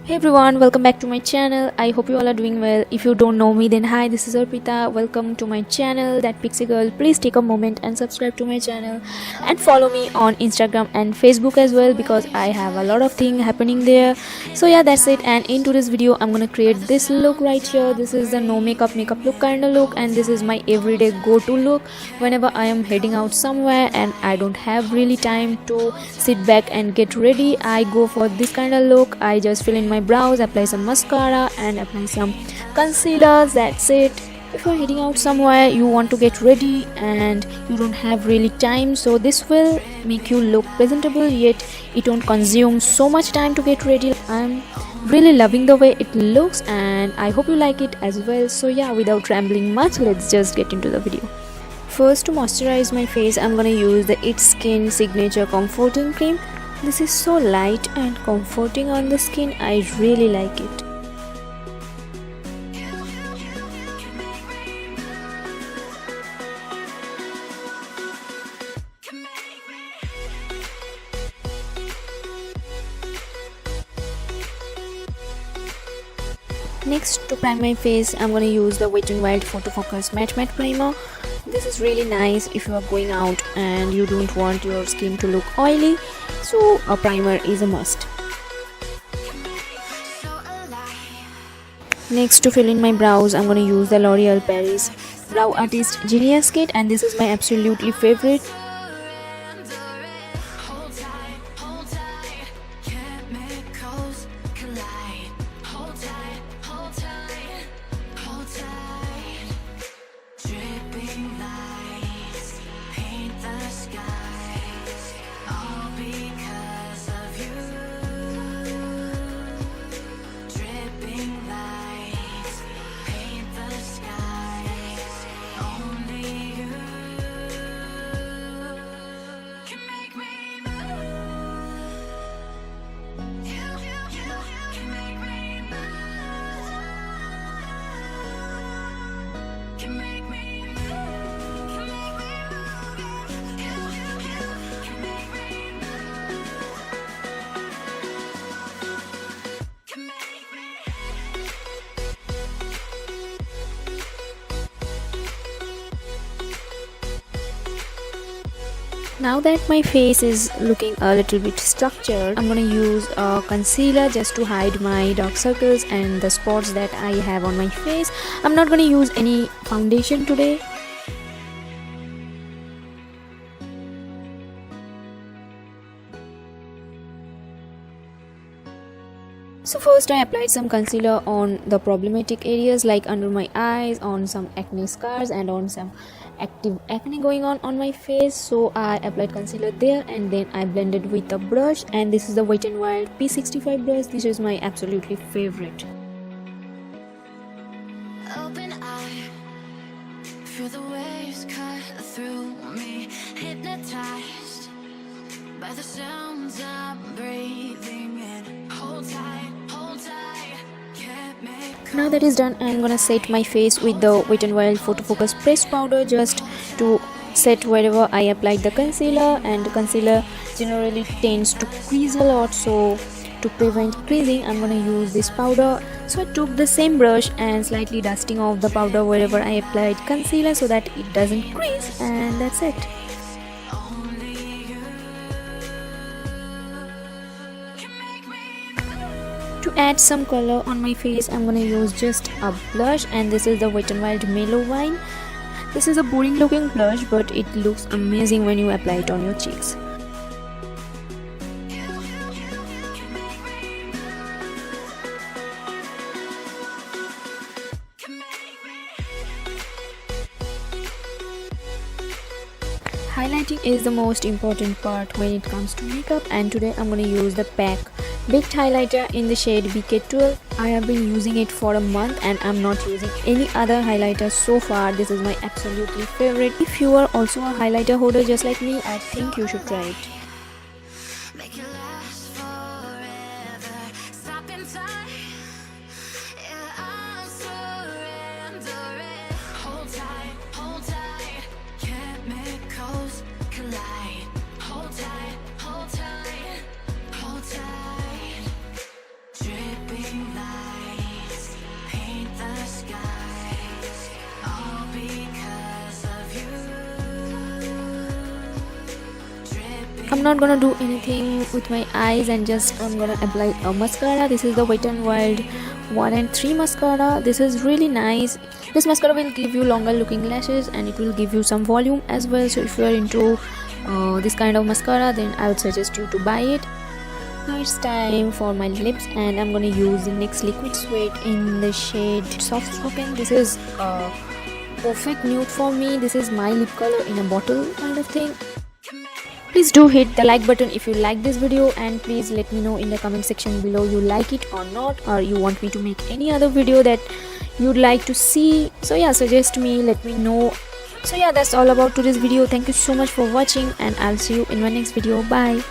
Hey everyone, welcome back to my channel. I hope you all are doing well. If you don't know me, then hi, this is Arpita. Welcome to my channel, Thatpixiegurl. Please take a moment and subscribe to my channel and follow me on Instagram and Facebook as well, because I have a lot of things happening there. So yeah, that's it. And in today's video, I'm gonna create this look right here. This is the no makeup look kind of look, and this is my everyday go-to look whenever I am heading out somewhere and I don't have really time to sit back and get ready. I go for this kind of look. I just fill in my brows, apply some mascara and apply some concealer. That's it. If you're heading out somewhere, you want to get ready and you don't have really time, so this will make you look presentable, yet it won't consume so much time to get ready. I'm really loving the way it looks and I hope you like it as well. So yeah, without rambling much, let's just get into the video. First, to moisturize my face, I'm gonna use the It's Skin Signature Comforting Cream. This is so light and comforting on the skin. I really like it. Next, to prime my face, I'm gonna use the Wet n Wild Photofocus Matte Primer. This is really nice if you are going out and you don't want your skin to look oily, so a primer is a must. Next, to fill in my brows, I'm gonna use the L'Oreal Paris Brow Artist Genius Kit, and this is my absolutely favorite. Now that my face is looking a little bit structured, I'm gonna use a concealer just to hide my dark circles and the spots that I have on my face. I'm not gonna use any foundation today. So first, I applied some concealer on the problematic areas like under my eyes, on some acne scars and on some active acne going on my face. So I applied concealer there and then I blended with a brush, and this is the Wet n Wild P65 brush. This is my absolutely favorite. Open eye, feel the waves cut through me, hypnotized by the sounds I'm breathing in. Hold tight, hold tight, can't make. Now that is done, I'm gonna set my face with the Wet n Wild Photofocus Pressed Powder just to set wherever I applied the concealer, and the concealer generally tends to crease a lot, so to prevent creasing I'm gonna use this powder. So I took the same brush and slightly dusting off the powder wherever I applied concealer so that it doesn't crease, and that's it. To add some color on my face, I'm gonna use just a blush, and this is the Wet n Wild Mellow Wine. This is a boring looking blush, but it looks amazing when you apply it on your cheeks. Highlighting is the most important part when it comes to makeup, and today I'm going to use the PAC Baked Highlighter in the shade BK12. I have been using it for a month and I'm not using any other highlighter so far. This is my absolutely favorite. If you are also a highlighter holder just like me, I think you should try it. Make it last forever. Stop in time. Yeah, I'm surrendering. Hold tight, chemicals collide. Hold tight, hold tight, hold tight. Dripping I'm not gonna do anything with my eyes, and just I'm gonna apply a mascara. This is the WnW 1 and 3 mascara. This is really nice. This mascara will give you longer looking lashes, and it will give you some volume as well. So if you are into this kind of mascara, then I would suggest you to buy it. Now it's time for my lips, and I'm gonna use the NYX Liquid Suede in the shade Soft Spoken. This is a perfect nude for me. This is my lip color in a bottle kind of thing. Please do hit the like button if you like this video, and please let me know in the comment section below you like it or not, or you want me to make any other video that you'd like to see. So yeah, suggest me, let me know. So yeah, that's all about today's video. Thank you so much for watching, and I'll see you in my next video. Bye.